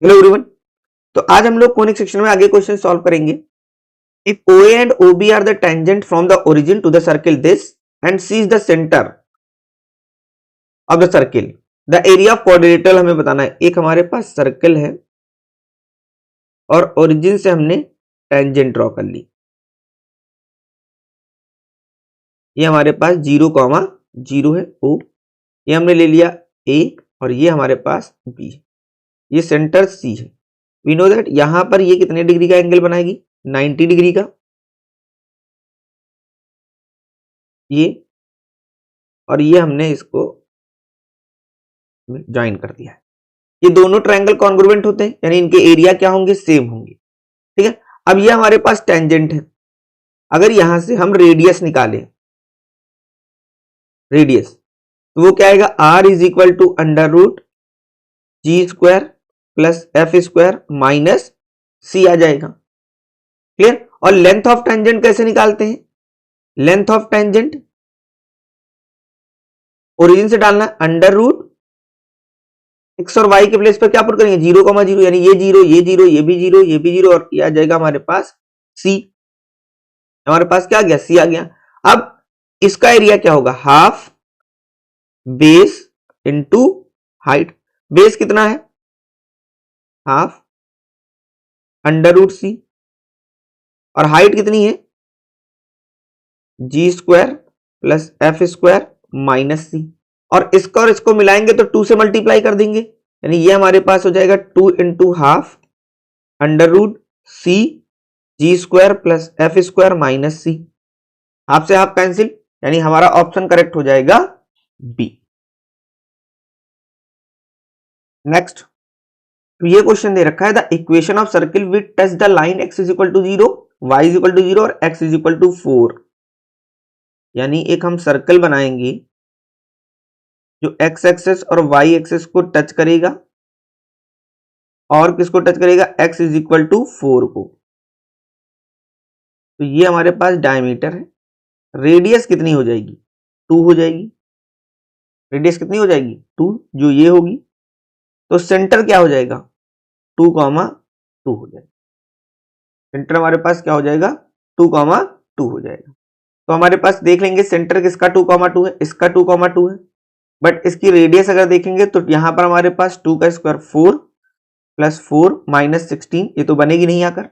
Hello everyone, तो आज हम लोग कोनिक सेक्शन में आगे क्वेश्चन सॉल्व करेंगे। If OA and OB are the tangent from the origin to the circle this and C is the centre of the circle, the area of quadrilateral हमें बताना है। एक हमारे पास सर्कल है और ओरिजिन से हमने टेंजेंट ड्रॉ कर ली। ये हमारे पास 0,0 है O, ये हमने ले लिया A और ये हमारे पास B, ये सेंटर C है। वी नो दैट यहां पर ये कितने डिग्री का एंगल बनाएगी, 90 डिग्री का, ये और ये हमने इसको ज्वाइन कर दिया है। ये दोनों ट्रायंगल कॉन्ग्रुएंट होते हैं, यानी इनके एरिया क्या होंगे, सेम होंगे। ठीक है, अब ये हमारे पास टेंजेंट है। अगर यहां से हम रेडियस निकालें, रेडियस, तो वो क्या आएगा, r is equal to under root g square plus f square minus c आ जाएगा। क्लियर। और लेंथ ऑफ टेंजेंट कैसे निकालते हैं, लेंथ ऑफ टेंजेंट ओरिजिन से डालना अंडर रूट एक्स और वाई के प्लेस पर क्या पुट करेंगे, 0,0, यानी ये जीरो, ये जीरो, ये भी जीरो, ये भी जीरो, और ये आ जाएगा हमारे पास सी। हमारे पास क्या आ गया, सी आ गया। अब इसका एरिया क्या होगा, half base into height. Base कितना है, हाफ अंडर रूट सी, और हाइट कितनी है, g square plus f square minus c. और इसको मिलाएंगे तो 2 से मल्टीप्लाई कर देंगे, यानी ये हमारे पास हो जाएगा 2 into half under root c g square plus f square minus c. Half से हाफ कैंसिल, यानी हमारा ऑप्शन करेक्ट हो जाएगा बी। नेक्स्ट, तो ये क्वेश्चन दे रखा है, the equation of circle with touch the line x is equal to 0, y is equal to 0 और x इज इक्वल टू 4। यानी एक हम सर्कल बनाएंगे जो x एक्सेस और y एक्सेस को टच करेगा, और किसको टच करेगा, x इज इक्वल टू 4 को। तो ये हमारे पास डायमीटर है। रेडियस कितनी हो जाएगी, 2 हो जाएगी। रेडियस कितनी हो जाएगी, 2, जो ये होगी। तो सेंटर क्या हो जाएगा, 2,2 हो जाएगा। सेंटर हमारे पास क्या हो जाएगा, 2,2 हो जाएगा। तो हमारे पास देख लेंगे सेंटर किसका 2,2 है, इसका 2,2 है। बट इसकी रेडियस अगर देखेंगे तो यहां पर हमारे पास 2 का स्क्वायर 4 प्लस 4 माइनस 16, ये तो बनेगी नहीं आकर।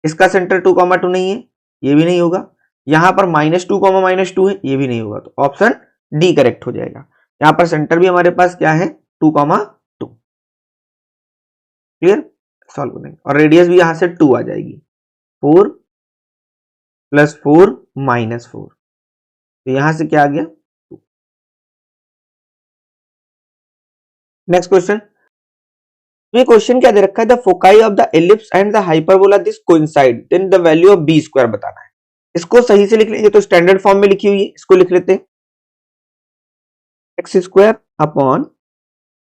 इसका सेंटर 2,2 नहीं है, ये भी नहीं होगा। यहां पर -2, है, ये भी नहीं होगा। तो ऑप्शन डी करेक्ट हो जाएगा। यहां पर सेंटर भी हमारे पास क्या है, 2,2। क्लियर, सॉल्व करेंगे। और रेडियस भी यहां से 2 आ जाएगी, 4 प्लस 4 माइनस 4, तो यहां से क्या आ गया, 2। नेक्स्ट क्वेश्चन, ये क्वेश्चन क्या दे रखा है, the foci of the ellipse and the hyperbola this coincide, then the value of B square बताना है। इसको सही से लिख लेंगे, तो स्टैंडर्ड फॉर्म में लिखी हुई है, इसको लिख लेते हैं, X square upon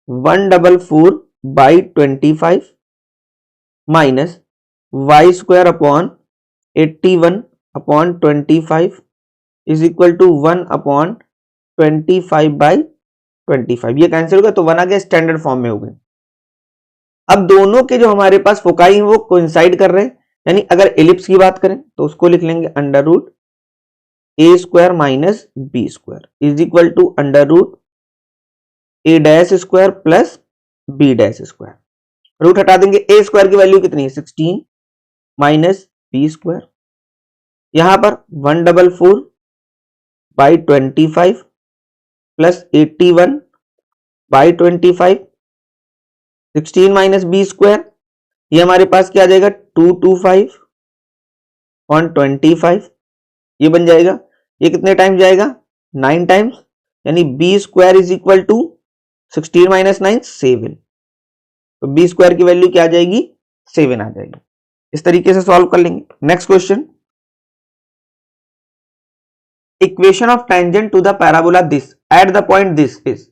144 by 25 minus Y square upon 81 upon 25 is equal to 1 upon 25 by 25। ये कैंसिल होगा तो 1 आ गया, स्टैंडर्ड फॉर्म में हो गए। अब दोनों के जो हमारे पास फोकाई हैं वो कोइंसाइड कर रहे हैं, यानी अगर एलिप्स की बात करें तो उसको लिख लेंगे under root A square minus B square is equal to under root A dash square plus B dash square. Root हटा देंगे, ए स्क्वायर की वैल्यू कितनी है, 16 माइनस बी स्क्वायर। यहां पर 144 by 25 plus 81 by 25, 16 minus B square, ये हमारे पास क्या आ जाएगा, 225 ऑन 25, ये बन जाएगा। ये कितने टाइम्स जाएगा, 9 टाइम्स, यानी B square is equal to 16 minus 9 7। तो बी स्क्वायर की वैल्यू क्या आ जाएगी, 7 आ जाएगी। इस तरीके से सॉल्व कर लेंगे। Next question, equation of tangent to the parabola this at the point this is.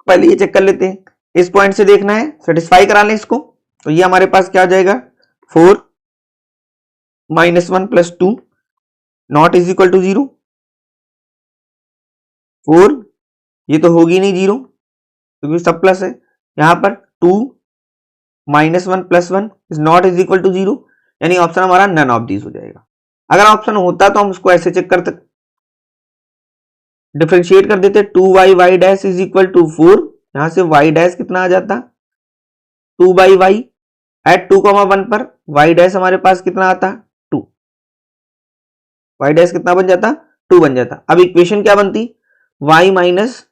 पहले ये चेक कर लेते हैं, इस पॉइंट से देखना है, सेटिस्फाई करा लें इसको। तो ये हमारे पास क्या आ जाएगा, 4 minus 1 plus 2 not is equal to 0। 4, ये तो होगी नहीं 0 क्योंकि सब प्लस है। यहां पर 2 -1 + 1 is not is equal to 0, यानी ऑप्शन हमारा नन ऑफ दीज हो जाएगा। अगर ऑप्शन होता तो हम उसको ऐसे चेक करते, डिफरेंशिएट कर देते, 2y y dash is equal to 4, यहां से y डैश कितना आ जाता 2/y, एट 2,1 पर y डैश हमारे पास कितना आता 2, y डैश कितना बन जाता 2 बन जाता। अब इक्वेशन क्या बनती, y minus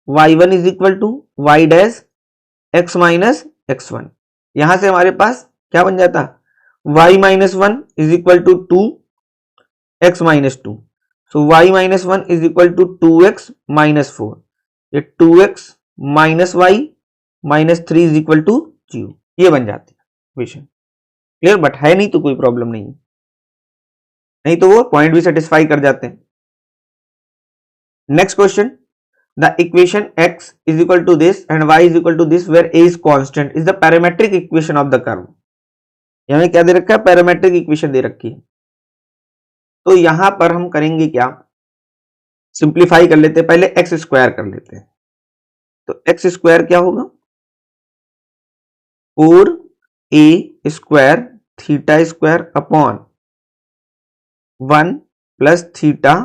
y1 is equal to y dash x minus x1, यहां से हमारे पास क्या बन जाता y minus 1 is equal to 2 x minus 2, so y minus 1 is equal to 2x minus 4, ये 2x minus y minus 3 is equal to 0, ये बन जाती है इक्वेशन। क्लियर, बट है नहीं तो कोई प्रॉब्लम नहीं, नहीं तो वो पॉइंट भी सेटिस्फाई कर जाते हैं। Next question, the equation x is equal to this and y is equal to this where a is constant is the parametric equation of the curve। हमें क्या दे रखा है, पैरामेट्रिक इक्वेशन दे रखी है। तो यहां पर हम करेंगे क्या, सिंप्लीफाई कर लेते हैं, पहले एक्स स्क्वायर कर लेते हैं। तो एक्स स्क्वायर क्या होगा, 4a square theta square upon 1 plus theta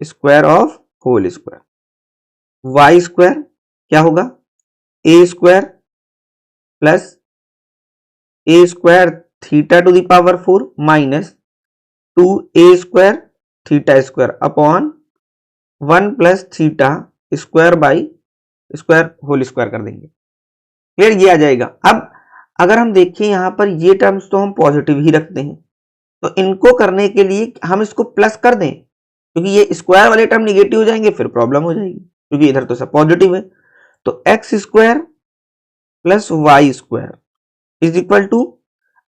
square of whole square, y square क्या होगा, a square plus A square theta to the power 4 minus 2a square theta square upon 1 plus theta square by square whole square कर देंगे। Clear, ये आ जाएगा। अब अगर हम देखें यहां पर ये टर्म्स तो हम पॉजिटिव ही रखते हैं, तो इनको करने के लिए हम इसको प्लस कर दें, क्योंकि ये स्क्वायर वाले टर्म निगेटिव हो जाएंगे, फिर प्रॉब्लम हो जाएगी, क्योंकि इधर तो सब पॉजिटिव है। तो X square plus Y square is equal to,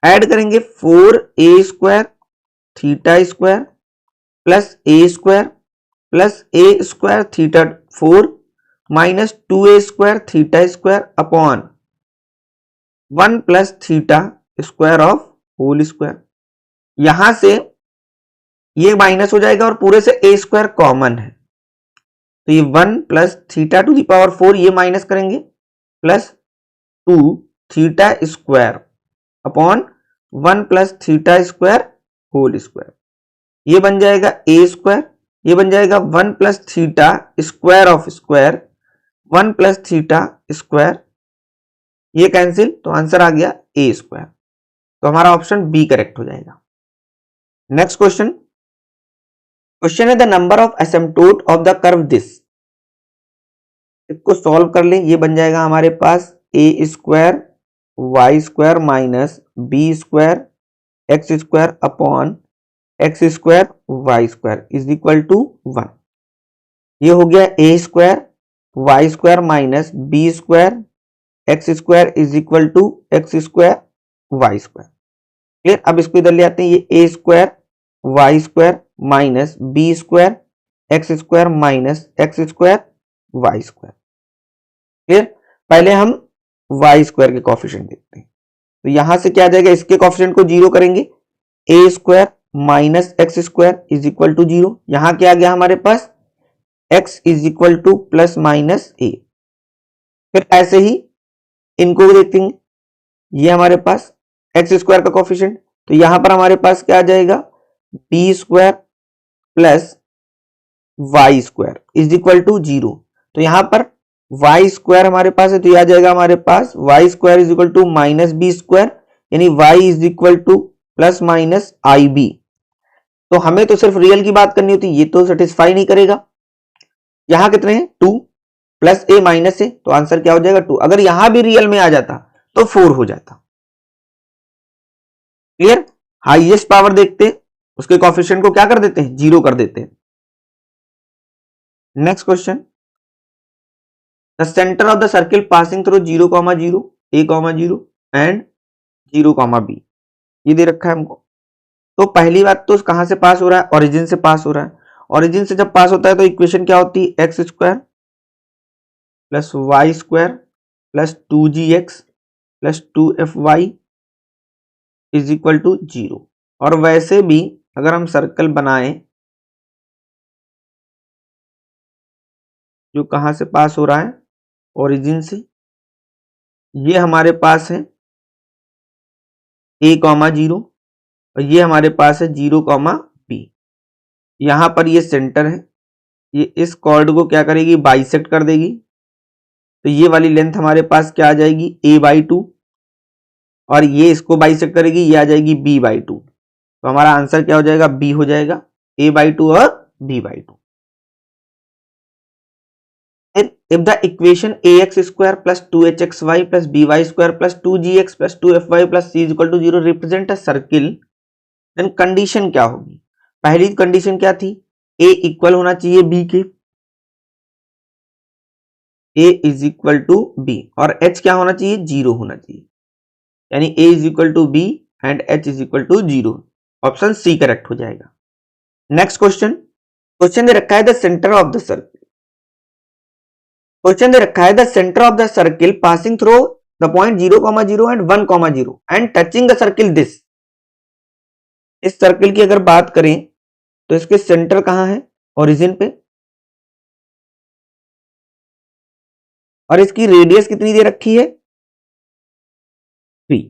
add करेंगे 4a square theta square plus A square plus A square theta 4 minus 2a square theta square upon 1 plus theta square of whole square. यहां से ये minus हो जाएगा और पूरे से ए square common है, तो ये 1 plus theta to the power 4 ये माइनस करेंगे plus 2 theta square upon 1 plus theta square whole square, ये बन जाएगा ए स्क्वायर, ये बन जाएगा 1 plus theta square of square 1 plus theta square, ये कैंसिल, तो आंसर आ गया ए स्क्वायर। तो हमारा ऑप्शन बी करेक्ट हो जाएगा। नेक्स्ट क्वेश्चन, क्वेश्चन है the number of asymptote of the curve this, इसको सॉल्व कर लें, ये बन जाएगा हमारे पास a square y square minus B square x square upon x square y square is equal to 1। ये हो गया ए square y square minus B square x square is equal to x square y square. Clear, अब इसको इधर ले आते हैं, ये ए square y square minus B square x square minus x square y square. Clear, पहले हम वाई स्क्वायर के कोफिशिएंट देखते हैं, तो यहां से क्या आ जाएगा, इसके कोफिशिएंट को 0 करेंगे, a square minus x square is equal to 0, यहां क्या आ गया हमारे पास x is equal to plus minus a. फिर ऐसे ही इनको भी देखते हैं, ये हमारे पास एक्स स्क्वायर का कोफिशिएंट, तो यहां पर हमारे पास क्या आ जाएगा b square plus Y square is equal to 0, तो यहां पर वाई स्क्वायर हमारे पास है, तो यह आ जाएगा हमारे पास y square is equal to minus B square, यानी y is equal to plus minus i b. तो हमें तो सिर्फ रियल की बात करनी होती, ये तो सेटिस्फाई नहीं करेगा। यहां कितने हैं 2 प्लस ए माइनस ए, तो आंसर क्या हो जाएगा 2। अगर यहां भी रियल में आ जाता तो 4 हो जाता। क्लियर, हाईएस्ट पावर देखते हैं, उसके कोफिशिएंट को क्या कर देते हैं 0 कर देते हैं। Next question, the centre of the circle passing through 0,0 a,0 and 0,b, ये दे रखा है हमको। तो पहली बात तो कहां से पास हो रहा है, ओरिजिन से पास हो रहा है। ओरिजिन से जब पास होता है तो इक्वेशन क्या होती है, X square plus Y square plus 2gx plus 2fy is equal to 0। और वैसे भी अगर हम सर्कल बनाएं जो कहां से पास हो रहा है, ओरिजिन से, ये हमारे पास है a कॉमा 0 और ये हमारे पास है 0 कॉमा b। यहां पर ये सेंटर है, ये इस कॉर्ड को क्या करेगी, बाइसेक्ट कर देगी। तो ये वाली लेंथ हमारे पास क्या आ जाएगी, a/2 और ये इसको बाइसेक्ट करेगी, ये आ जाएगी b/2। तो हमारा आंसर क्या हो जाएगा, b हो जाएगा, a/2 और b/2। If the equation ax square plus 2hxy plus by square plus 2gx plus 2fy plus c is equal to 0 represent a circle, then condition क्या होगी। पहली कंडीशन क्या थी, a इक्वल होना चाहिए b के, a is equal to b और h क्या होना चाहिए, 0 होना चाहिए, यानी a is equal to b and h is equal to 0। Option C correct हो जाएगा। नेक्स्ट क्वेश्चन, क्वेश्चन दे रखा है the centre of the circle, question दे रखा है the centre of the circle passing through the point 0,0 and 1,0 and touching the circle this. इस circle की अगर बात करें तो इसके सेंटर कहां है, ओरिजिन पे, और इसकी रेडियस कितनी दे रखी है, 3।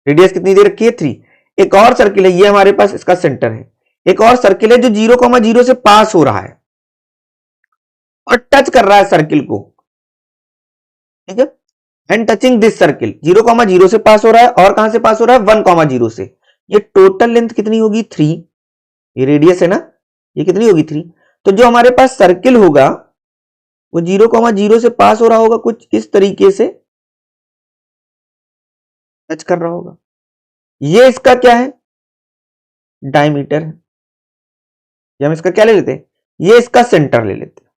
रेडियस कितनी दे रखी है, 3। एक और सर्किल है, ये हमारे पास इसका सेंटर है। एक और सर्किल है जो 0,0 से पास हो रहा है और टच कर रहा है सर्किल को, ठीक है, एंड टचिंग दिस सर्किल, 0,0 से पास हो रहा है और कहां से पास हो रहा है, 1,0 से। ये टोटल लेंथ कितनी होगी, 3। ये रेडियस है ना, ये कितनी होगी, 3। तो जो हमारे पास सर्किल होगा वो 0,0 से पास हो रहा होगा, कुछ इस तरीके से टच कर रहा होगा। ये इसका क्या है, डायमीटर है, ये हम इसका क्या ले लेते हैं, ये इसका सेंटर ले लेते हैं।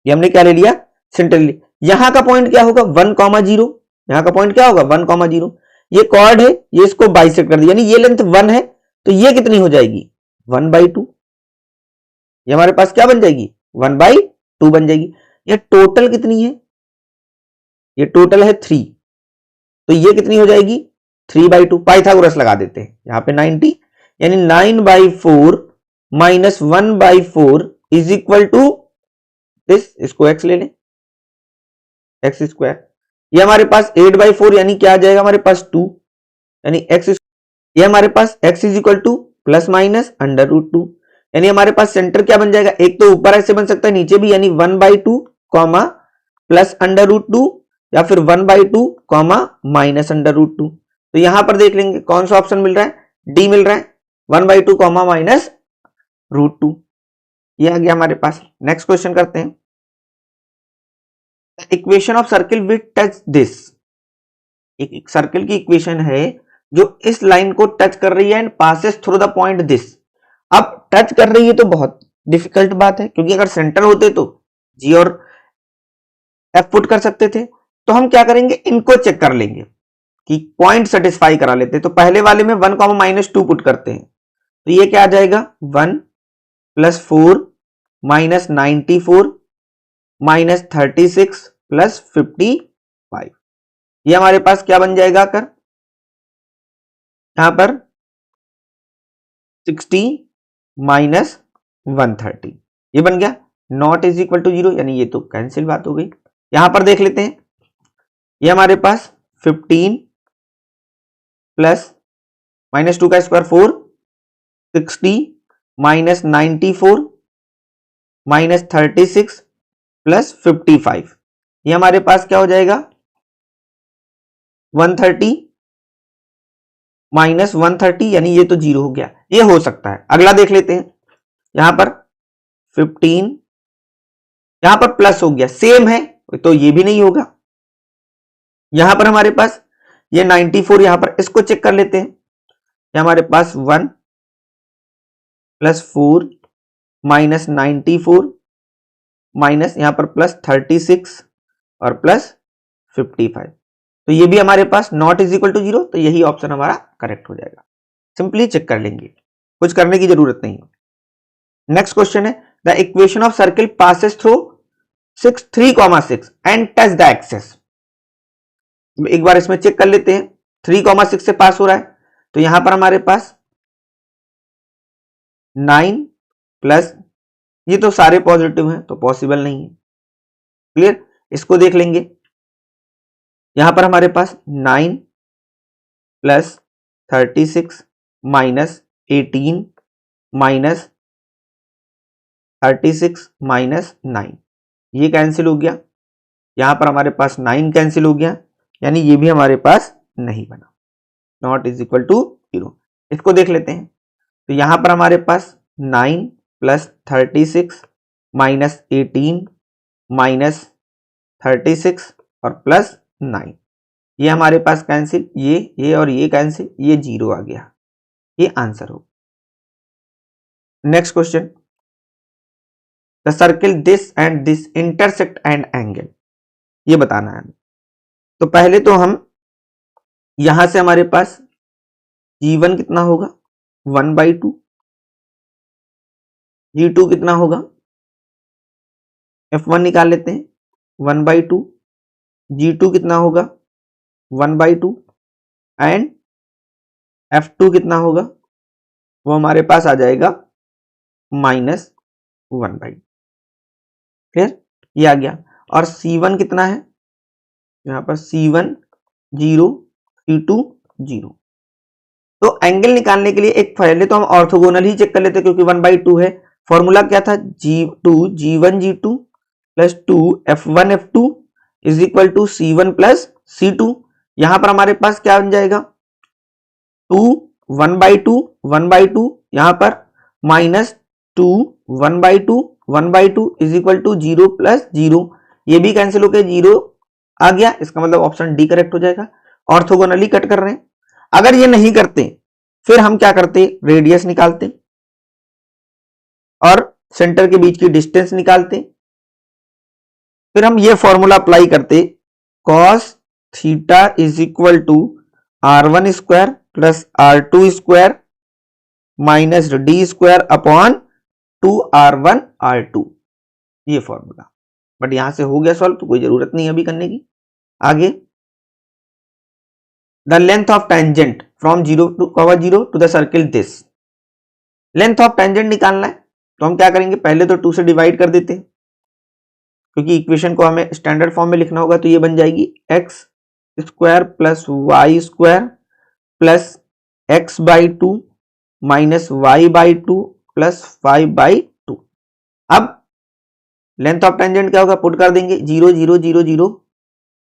ये हमने क्या ले लिया, सेंटर ले लिया। यहां का पॉइंट क्या होगा, 1,0। यहां का पॉइंट क्या होगा, 1,0। ये कॉर्ड है, ये इसको बाइसेक्ट कर दिया, यानी ये लेंथ 1 है, तो ये कितनी हो जाएगी, 1/2। ये हमारे पास क्या बन जाएगी, 1/2 बन जाएगी। ये टोटल कितनी है, ये टोटल है 3, तो ये कितनी हो जाएगी, 3/2। पाइथागोरस लगा देते हैं यहां पे 90, यानी 9/4 minus 1/4 is equal to this, इसको x ले लें, एक्स स्क्वायर। ये हमारे पास 8/4 यानी क्या आ जाएगा हमारे पास 2, यानी x, ये हमारे पास x is equal to plus minus √2, यानी हमारे पास सेंटर क्या बन जाएगा, एक तो ऊपर ऐसे बन सकता है, नीचे भी, यानी 1/2 कॉमा प्लस √2 या फिर 1/2 कॉमा माइनस √2। तो यहां पर देख लेंगे कौन सा ऑप्शन मिल रहा है, डी मिल रहा है, 1/2 कॉमा माइनस √2। ये आ गया हमारे पास। नेक्स्ट क्वेश्चन करते हैं, equation of circle with touch this. एक सर्किल की इक्वेशन है जो इस लाइन को टच कर रही है and passes through the point this. अब टच कर रही है तो बहुत डिफिकल्ट बात है, क्योंकि अगर सेंटर होते तो जी और एफ पुट कर सकते थे। तो हम क्या करेंगे, इनको चेक कर लेंगे कि पॉइंट सेटिस्फाई करा लेते हैं। तो पहले वाले में 1,-2 पुट करते हैं, तो ये क्या आ जाएगा, 1 + 4 - 94 - 36 + 55। ये हमारे पास क्या बन जाएगा, कर यहां पर 60 - 130, ये बन गया। नॉट इज इक्वल टू 0, यानी ये तो कैंसिल बात हो गई। यहां पर देख लेते हैं, ये हमारे पास 15 प्लस -2 का स्क्वायर 4, 60 - 94 - 36 + 55, ये हमारे पास क्या हो जाएगा, 130 - 130, यानी ये तो 0 हो गया। ये हो सकता है। अगला देख लेते हैं, यहां पर 15, यहां पर प्लस हो गया, सेम है, तो ये भी नहीं होगा। यहां पर हमारे पास ये 94, यहां पर इसको चेक कर लेते हैं, ये हमारे पास 1 + 4 - 94 माइनस यहां पर +36 और +55, तो ये भी हमारे पास नॉट इज इक्वल टू 0, तो यही ऑप्शन हमारा करेक्ट हो जाएगा। सिंपली चेक कर लेंगे, कुछ करने की जरूरत नहीं है। नेक्स्ट क्वेश्चन है, the equation of circle passes through 3,6 and touch the axes. एक बार इसमें चेक कर लेते हैं, 3,6 से पास हो रहा है, तो यहां पर हमारे पास 9 प्लस, ये तो सारे पॉजिटिव हैं तो पॉसिबल नहीं है, क्लियर। इसको देख लेंगे, यहां पर हमारे पास 9 प्लस 36 माइनस 18 माइनस 36 माइनस 9, ये कैंसिल हो गया। यहां पर हमारे पास 9 कैंसिल हो गया, यानी ये भी हमारे पास नहीं बना, नॉट इज इक्वल टू 0। इसको देख लेते हैं। तो यहां पर हमारे पास 9 प्लस 36 माइनस 18 माइनस 36 और प्लस 9, ये हमारे पास कैंसिल, ये और ये कैंसिल, ये 0 आ गया, ये आंसर हो। Next question, the circle this and this intersect and angle, ये बताना है। तो पहले तो हम यहां से हमारे पास G1 कितना होगा 1/2, G2 कितना होगा, F1 निकाल लेते हैं 1/2, G2 कितना होगा 1/2 एंड F2 कितना होगा, वो हमारे पास आ जाएगा -1/2। क्लियर, ये आ गया। और C1 कितना है, यहां पर C1 0, C2 0। तो एंगल निकालने के लिए एक पहले तो हम ऑर्थोगोनल ही चेक कर लेते क्योंकि 1/2 है। फॉर्मूला क्या था, G1 G2 plus 2 F1 F2 is equal to C1 plus C2। यहां पर हमारे पास क्या बन जाएगा 2 1/2 यहां पर -2 1/2 इज इक्वल टू 0 प्लस 0, ये भी कैंसिल होकर 0 आ गया। इसका मतलब ऑप्शन डी करेक्ट हो जाएगा। ऑर्थोगोनली कट कर रहे हैं। अगर ये नहीं करते फिर हम क्या करते, रेडियस निकालते और सेंटर के बीच की डिस्टेंस निकालते। फिर हम ये फॉर्मूला अप्लाई करते, cos theta is equal to r1 square plus r2 square minus D square upon 2r1 r2, ये फॉर्मूला। बट यहां से हो गया सॉल्व, तो कोई जरूरत नहीं अभी करने की। आगे, the length of tangent from 0 to the circle this, length of tangent निकालना है। तो हम क्या करेंगे, पहले तो 2 से डिवाइड कर देते हैं क्योंकि इक्वेशन को हमें स्टैंडर्ड फॉर्म में लिखना होगा। तो ये बन जाएगी x square plus Y square plus x/2 minus y/2 plus 5/2। अब लेंथ ऑफ टेंजेंट क्या होगा, पुट कर देंगे 0 0 0 0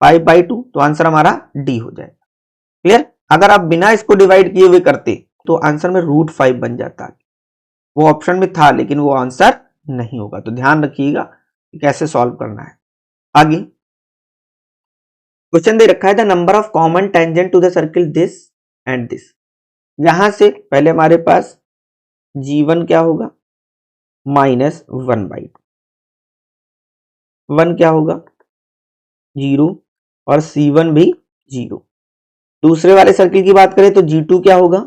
5/2, तो आंसर हमारा डी हो जाएगा। क्लियर। अगर आप बिना इसको डिवाइड किए हुए करते तो आंसर में √5 बन जाता है। वो ऑप्शन में था लेकिन वो आंसर नहीं होगा। तो ध्यान रखिएगा कैसे सॉल्व करना है। आगे क्वेश्चन दे रखा है, the number of common tangent to the circle this and this. यहां से पहले हमारे पास G1 क्या होगा -1/2, 1 क्या होगा 0 और C1 भी 0। दूसरे वाले सर्किल की बात करें तो G2 क्या होगा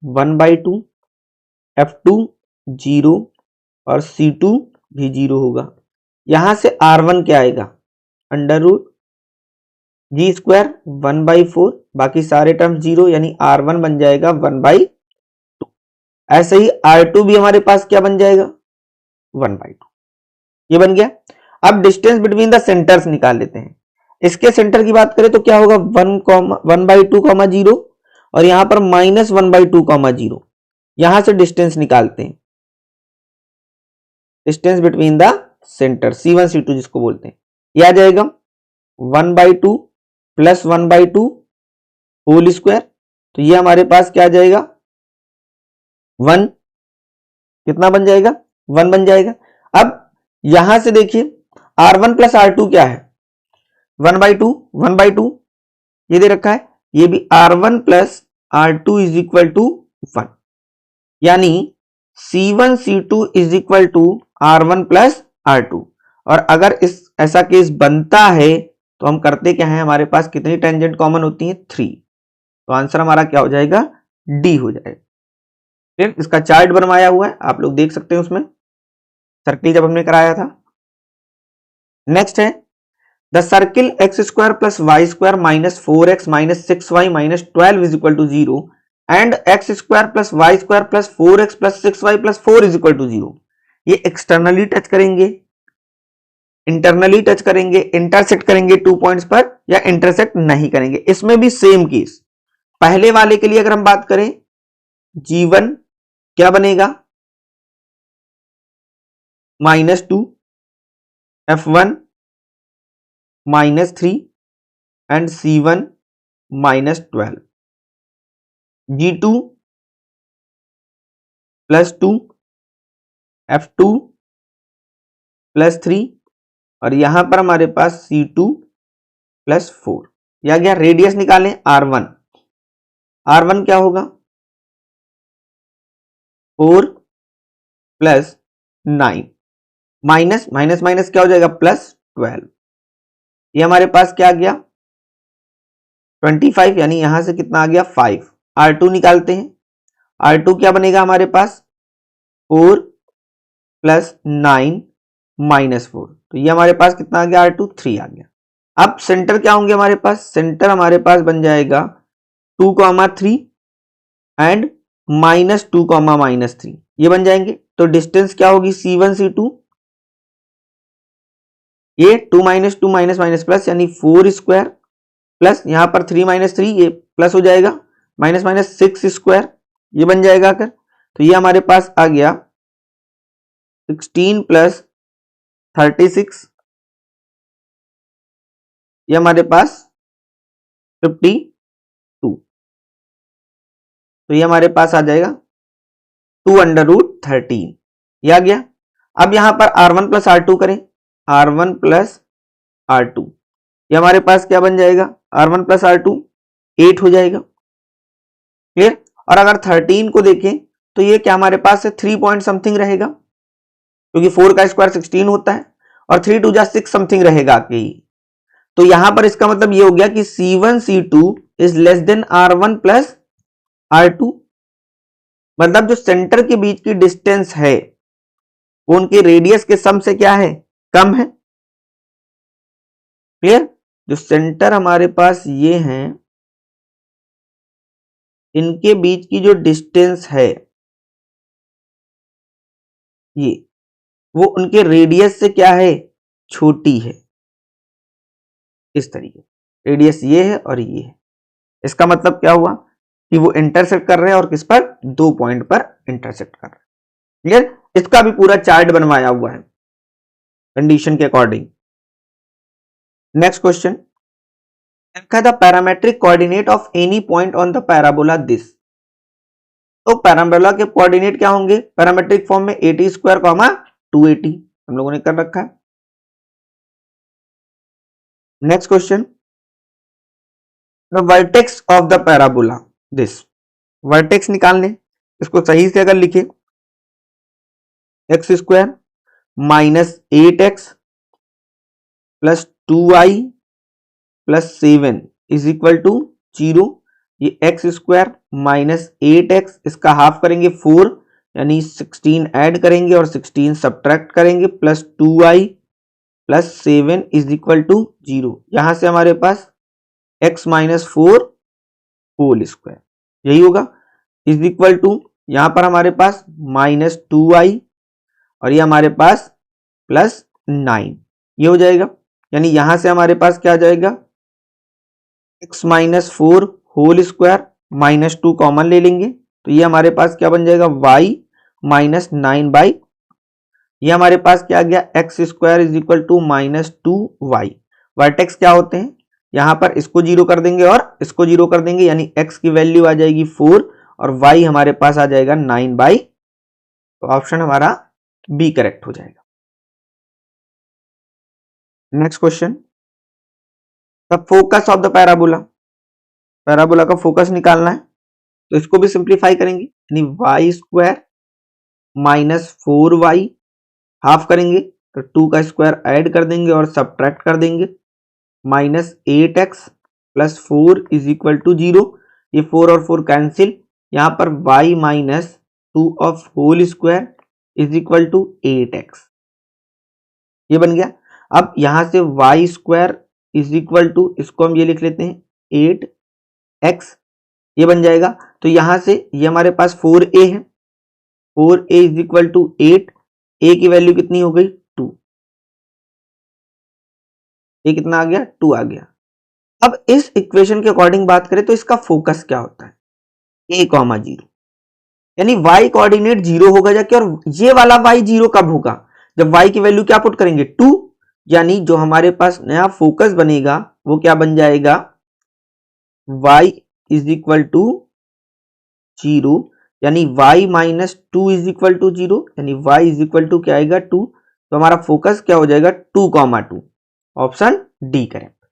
1/2, F2 0 और C2 भी 0 होगा। यहां से R1 क्या आएगा √G स्क्वायर 1/4, बाकी सारे टर्म 0, यानी R1 बन जाएगा 1/2। ऐसे ही R2 भी हमारे पास क्या बन जाएगा 1/2, ये बन गया। अब डिस्टेंस बिटवीन द सेंटर्स निकाल लेते हैं। इसके सेंटर की बात करें तो क्या होगा 1/2, 0 और यहां पर -1/2, 0। यहां से डिस्टेंस निकालते हैं, distance between the centre C1 C2 जिसको बोलते हैं, यह आ जाएगा 1/2 प्लस 1/2 होल स्क्वायर। तो ये हमारे पास क्या आ जाएगा 1, कितना बन जाएगा 1 बन जाएगा। अब यहां से देखिए R1 प्लस R2 क्या है 1/2, ये दे रखा है। ये भी R1 plus R2 is equal to 1, यानी C1 C2 is equal to R1 plus R2। और अगर ऐसा केस बनता है तो हम करते क्या है, हमारे पास कितनी टेंजेंट कॉमन होती है 3, तो आंसर हमारा क्या हो जाएगा डी हो जाएगा। फिर इसका चार्ट बनवाया हुआ है, आप लोग देख सकते हैं उसमें सर्किल जब हमने कराया था। नेक्स्ट है the circle x square plus Y square minus 4x minus 6y minus 12 is equal to 0 and x square plus Y square plus 4x plus 6y plus 4 is equal to 0। ये externally touch करेंगे, internally touch करेंगे, intersect करेंगे 2 points पर, या intersect नहीं करेंगे। इसमें भी सेम केस, पहले वाले के लिए अगर हम बात करें G1 क्या बनेगा -2, F1 -3 and C1 -12, G2 +2, F2 +3 और यहां पर हमारे पास C2 +4। या गया। रेडियस निकालें R1, R1 क्या होगा 4 + 9 माइनस माइनस माइनस क्या हो जाएगा +12। ये हमारे पास क्या आ गया 25, यानी यहां से कितना आ गया 5। R2 निकालते हैं। R2 क्या बनेगा हमारे पास 4 + 9 -4, तो ये हमारे पास कितना आ गया R2 3 आ गया। अब सेंटर क्या होंगे हमारे पास, सेंटर हमारे पास बन जाएगा 2,3 एंड -2, -3 ये बन जाएंगे। तो डिस्टेंस क्या होगी C1 C2, ये 2 - 2 - यानी 4 स्क्वायर प्लस यहां पर 3 - 3 ये प्लस हो जाएगा -6 स्क्वायर ये बन जाएगा कर। तो ये हमारे पास आ गया 16 + 36, ये हमारे पास 52, तो ये हमारे पास आ जाएगा 2√13 ये आ गया। अब यहां पर R1 + R2 करें, R1 + R2 ये हमारे पास क्या बन जाएगा R1 + R2 8 हो जाएगा। क्लियर। और अगर 13 को देखें तो ये क्या हमारे पास 3 पॉइंट समथिंग रहेगा, क्योंकि 4 का स्क्वायर 16 होता है और 3 2 जा 6 समथिंग रहेगा आपके ही। तो यहां पर इसका मतलब ये हो गया कि C1 C2 is less than R1 + R2, मतलब जो सेंटर के बीच की डिस्टेंस है वो उनके रेडियस के सम से क्या है कम है। क्लियर। जो सेंटर हमारे पास ये हैं इनके बीच की जो डिस्टेंस है ये वो उनके रेडियस से क्या है छोटी है। इस तरीके रेडियस ये है और ये है, इसका मतलब क्या हुआ कि वो इंटरसेक्ट कर रहे हैं और किस पर 2 पॉइंट पर इंटरसेक्ट कर रहे हैं। क्लियर। इसका भी पूरा चार्ट बनवाया हुआ है कंडीशन के according. Next question, the parametric coordinate of any point on the parabola this. तो पैराबोला के कोऑर्डिनेट क्या होंगे पैरामेट्रिक फॉर्म में 80², 280 हम लोगों ने कर रखा है। Next question, the vertex of the parabola this. Vertex निकालने, इसको सही से अगर लिखे x² - 8x + 2y + 7 = 0। ये x² - 8x इसका हाफ करेंगे 4, यानी 16 ऐड करेंगे और 16 सब्ट्रैक्ट करेंगे प्लस 2y + 7 = 0। यहां से हमारे पास x - 4 होल स्क्वायर यही होगा = यहां पर हमारे पास -2y और ये हमारे पास +9 ये हो जाएगा। यानी यहां से हमारे पास क्या आ जाएगा x - 4 होल स्क्वायर -2 कॉमन ले लेंगे तो ये हमारे पास क्या बन जाएगा y - 9/, ये हमारे पास क्या आ गया x² = -2y। वर्टेक्स क्या होते हैं, यहां पर इसको 0 कर देंगे और इसको 0 कर देंगे, यानी x की वैल्यू आ जाएगी 4 और y हमारे पास आ जाएगा 9/। तो ऑप्शन हमारा बी करेक्ट हो जाएगा। Next question, the focus of the parabola. Parabola का फोकस निकालना है तो इसको भी सिंप्लीफाई करेंगे, यानी y² - 4y हाफ करेंगे तो 2 का स्क्वायर ऐड कर देंगे और सब्ट्रैक्ट कर देंगे -8x + 4 = 0। ये 4 और 4 कैंसिल, यहां पर y - 2 of whole square = 8x ये बन गया। अब यहां से y² इसको हम ये लिख लेते हैं 8x ये बन जाएगा। तो यहां से ये हमारे पास 4a है, 4a = 8, a की वैल्यू कितनी हो गई 2, ये कितना आ गया 2 आ गया। अब इस इक्वेशन के अकॉर्डिंग बात करें तो इसका फोकस क्या होता है, a,0, यानी y कोऑर्डिनेट 0 होगा जाके, और ये वाला y 0 कब होगा, जब y की वैल्यू क्या पुट करेंगे 2, यानी जो हमारे पास नया फोकस बनेगा वो क्या बन जाएगा, y इज इक्वल टू 0, यानी y minus 2 is equal to 0, यानी y इज इक्वल टू क्या आएगा 2, तो हमारा फोकस क्या हो जाएगा 2,2, ऑप्शन डी करेक्ट।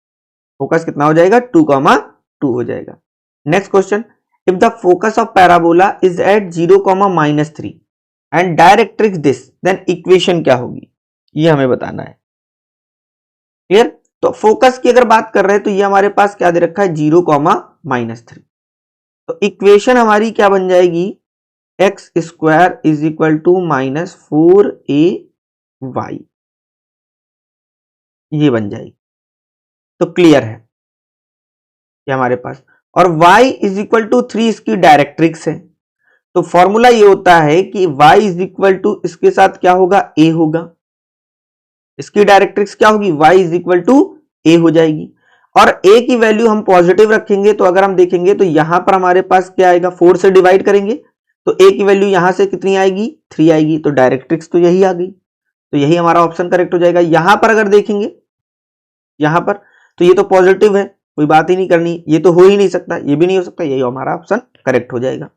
फोकस कितना हो जाएगा 2,2 हो जाएगा। Next question, if the focus of parabola is at 0,-3 and directrix this, then equation क्या होगी, ये हमें बताना है। क्लियर, तो फोकस की अगर बात कर रहे हैं तो ये हमारे पास क्या दे रखा है 0,-3, तो इक्वेशन हमारी क्या बन जाएगी, X square is equal to -4ay, ये बन जाएगी। तो क्लियर है ये हमारे पास, और y इज इक्वल टू 3 इसकी डायरेक्ट्रिक्स है, तो फॉर्मूला ये होता है कि y इज इक्वल टू इसके साथ क्या होगा a होगा, इसकी डायरेक्ट्रिक्स क्या होगी y is equal to a हो जाएगी, और a की वैल्यू हम पॉजिटिव रखेंगे, तो अगर हम देखेंगे तो यहां पर हमारे पास क्या आएगा 4 से डिवाइड करेंगे तो a की वैल्यू यहां से कितनी आएगी 3 आएगी, तो डायरेक्ट्रिक्स तो यही आ गई, तो यही हमारा ऑप्शन करेक्ट हो जाएगा। यहां पर अगर देखेंगे यहां पर तो ये तो पॉजिटिव है, कोई बात ही नहीं करनी, ये तो हो ही नहीं सकता, ये भी नहीं हो सकता, यही हमारा ऑप्शन करेक्ट हो जाएगा।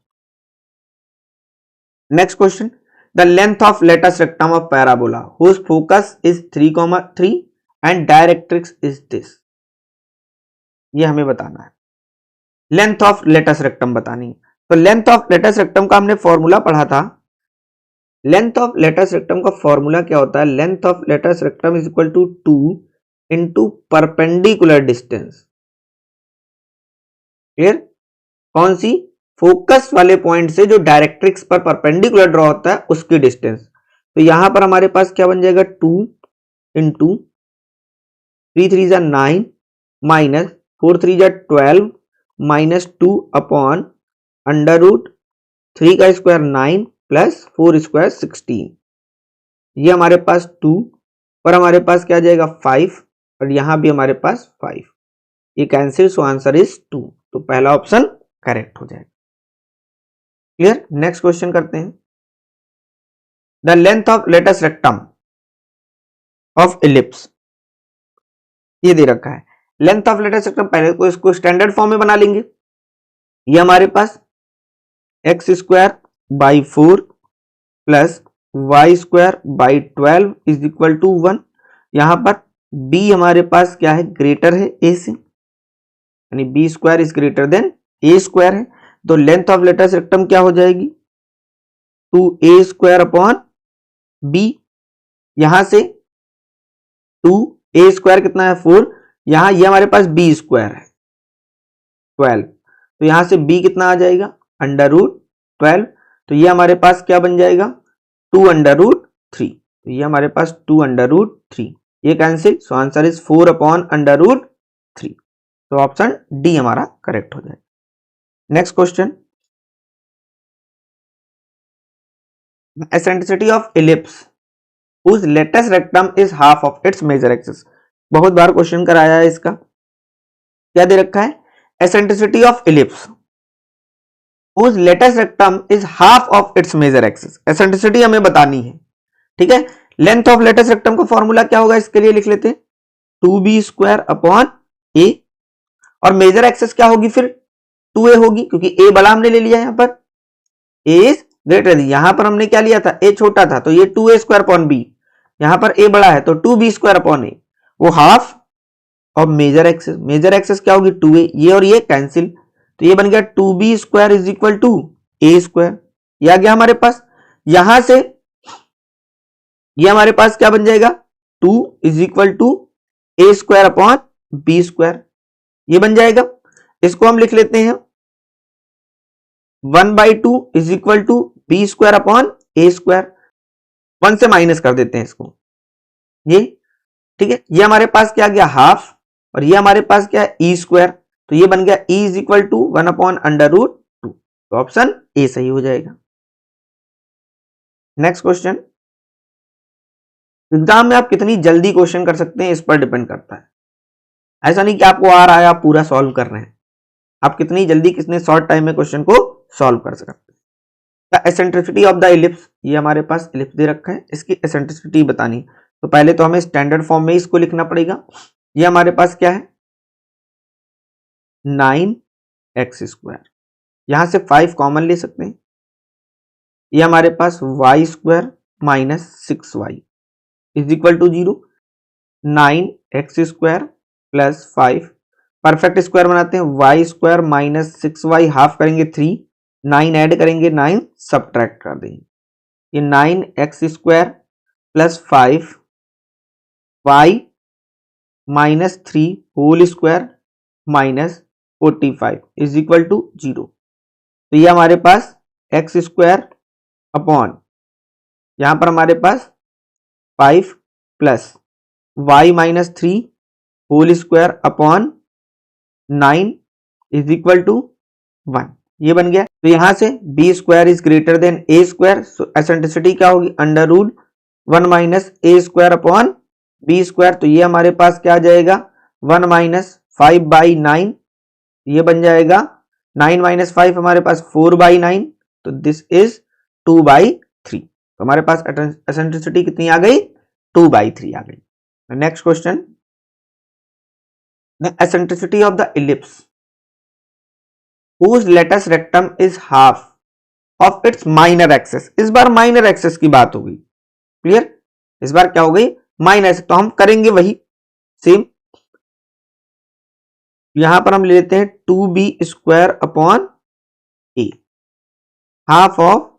Next question, the length of latus rectum of parabola whose focus is 3,3 and directrix is this, ये हमें बताना है। लेंथ ऑफ लेटस रेक्टम बतानी है, तो लेंथ ऑफ लेटस रेक्टम का हमने फॉर्मूला पढ़ा था। लेंथ ऑफ लेटस रेक्टम का फॉर्मूला क्या होता है, length of latus rectum is equal to 2 into perpendicular distance. Clear, कौन सी, फोकस वाले पॉइंट से जो डायरेक्ट्रिक्स पर परपेंडिकुलर ड्रॉ होता है उसकी डिस्टेंस, तो यहां पर हमारे पास क्या बन जाएगा 2 into 3 3 9 minus 4 3 12 minus 2 upon under root 3 का स्क्वायर 9 प्लस 4 स्क्वायर 16, ये हमारे पास 2 और हमारे पास क्या जाएगा 5, और यहां भी हमारे पास 5, ये कैंसिल, सो आंसर इज 2, तो पहला ऑप्शन करेक्ट हो जाएगा। क्लियर, नेक्स्ट क्वेश्चन करते हैं। The length of latus rectum of ellipse, ये दे रखा है लेंथ ऑफ लेटस रेक्टम, पहले को इसको स्टैंडर्ड फॉर्म में बना लेंगे, ये हमारे पास x square by 4 plus Y square by 12 is equal to 1, यहां पर b हमारे पास क्या है ग्रेटर है a से, यानी b square is greater then a square है, तो लेंथ ऑफ लेटस रेक्टम क्या हो जाएगी 2a स्क्वायर अपॉन b, यहां से 2a स्क्वायर कितना है 4, यहां ये हमारे पास b स्क्वायर है 12, तो यहां से b कितना आ जाएगा अंडर रूट 12, तो ये हमारे पास क्या बन जाएगा 2 अंडर रूट 3, तो ये हमारे पास 2 अंडर रूट 3, ये cancel, so answer is 4 upon under root 3, तो ऑप्शन डी हमारा करेक्ट हो जाएगा। Next question, eccentricity of ellipse whose latest rectum is half of its major axis, बहुत बार क्वेश्चन कराया है इसका, क्या दे रखा है eccentricity of ellipse whose latest rectum is half of its major axis, eccentricity हमें बतानी है, ठीक है। लेंथ ऑफ लेटेस्ट रेक्टम का फॉर्मूला क्या होगा, इसके लिए लिख लेते हैं 2b स्क्वायर अपॉन a, और मेजर एक्सेस क्या होगी फिर 2a होगी, क्योंकि a बड़ा हमने ले लिया यहां पर, a इज ग्रेटर, यहां पर हमने क्या लिया था a छोटा था, तो ये 2a स्क्वायर अपॉन b, यहां पर a बड़ा है तो 2b स्क्वायर अपॉन a, वो हाफ और मेजर एक्सेस क्या होगी 2a, ये और ये कैंसिल, तो ये बन गया 2b square is equal to a square, ये आ गया हमारे पास, यहां से ये हमारे पास क्या बन जाएगा 2 is equal to a square upon b square, ये बन जाएगा, इसको हम लिख लेते हैं 1/2 is equal to b square upon a square, 1 से माइनस कर देते हैं इसको, ये ठीक है, ये हमारे पास क्या गया हाफ, और ये हमारे पास क्या है e स्क्वायर, तो ये बन गया e is equal to 1 upon under root 2, तो ऑप्शन ए सही हो जाएगा। नेक्स्ट क्वेश्चन, एग्जाम में आप कितनी जल्दी क्वेश्चन कर सकते हैं इस पर डिपेंड करता है, ऐसा नहीं कि आपको आ रहा है आप पूरा सॉल्व कर रहे हैं, आप कितनी जल्दी कितने शॉर्ट टाइम में क्वेश्चन को सॉल्व कर सकते हैं। The eccentricity of the ellipse, ये हमारे पास इलिप्स दे रखा है, इसकी एसेंट्रिसिटी बतानी, तो पहले तो हमें स्टैंडर्ड फॉर्म में इसको लिखना पड़ेगा। ये हमारे पास क्या है 9x², यहां से 5 कॉमन ले सकते हैं, ये हमारे पास y² minus 6y is equal to 0। 9x² plus 5, perfect square बनाते हैं, y² माइनस 6y हाफ करेंगे 3, 9 ऐड करेंगे 9 सब्ट्रैक्ट कर देंगे, ये 9x² plus 5 y minus 3 whole square minus 45 is equal to 0। तो ये हमारे पास x² अपॉन यहां पर हमारे पास 5 plus y minus 3 whole square upon 9 is equal to 1, ये बन गया। तो यहां से b² is greater than a², so eccentricity क्या होगी under root 1 minus a² upon b², तो ये हमारे पास क्या आ जाएगा 1 माइनस 5/9, ये बन जाएगा 9 माइनस 5 हमारे पास 4/9, तो दिस इज 2/3। तो हमारे पास एसेंट्रिसिटी कितनी आ गई 2/3 आ गई। Next question, the eccentricity of the ellipse whose latus rectum is half of its minor axis, इस बार माइनर एक्सेस की बात होगी, क्लियर, इस बार क्या हो गई माइनर, तो हम करेंगे वही सेम, यहां पर हम ले लेते हैं 2b² upon a, half of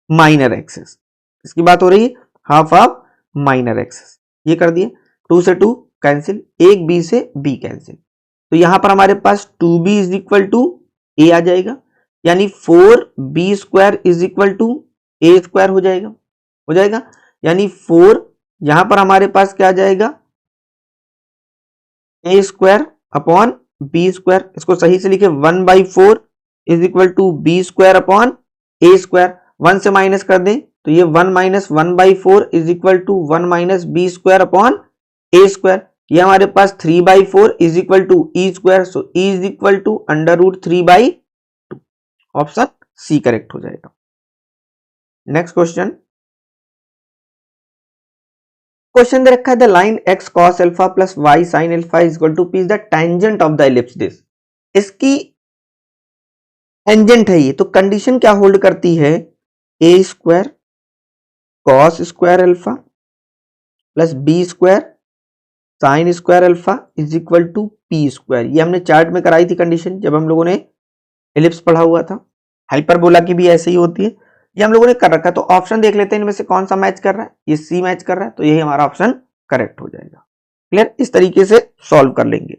minor axis, इसकी बात हो रही है हाफ ऑफ माइनर एक्सेस, ये कर दिए, 2 से 2 कैंसिल, एक b से b कैंसिल, तो यहां पर हमारे पास 2b is equal to a आ जाएगा, यानी 4b² is equal to a² हो जाएगा, यानी 4 यहां पर हमारे पास क्या आ जाएगा a² अपॉन b², इसको सही से लिखे 1/4 is equal to b² upon a², 1 से माइनस कर दें तो ये 1 minus 1/4 is equal to 1 minus b² upon a², ये हमारे पास 3/4 is equal to e², so e is equal to under root 3/2, option C correct हो जाएगा। नेक्स्ट क्वेश्चन दे रखा है the line x cos alpha plus y sin alpha is equal to p is the tangent of the ellipse this, इसकी tangent है ये, तो condition क्या होल्ड करती है a² cos² alpha plus b² sin² alpha is equal to p², ये हमने chart में कराई थी कंडीशन जब हम लोगों ने एलिप्स पढ़ा हुआ था, हाइपरबोला की भी ऐसे ही होती है, ये हम लोगों ने कर रखा है, तो ऑप्शन देख लेते हैं इनमें से कौन सा मैच कर रहा है, ये सी मैच कर रहा है, तो यही हमारा ऑप्शन करेक्ट हो जाएगा। क्लियर, इस तरीके से सॉल्व कर लेंगे।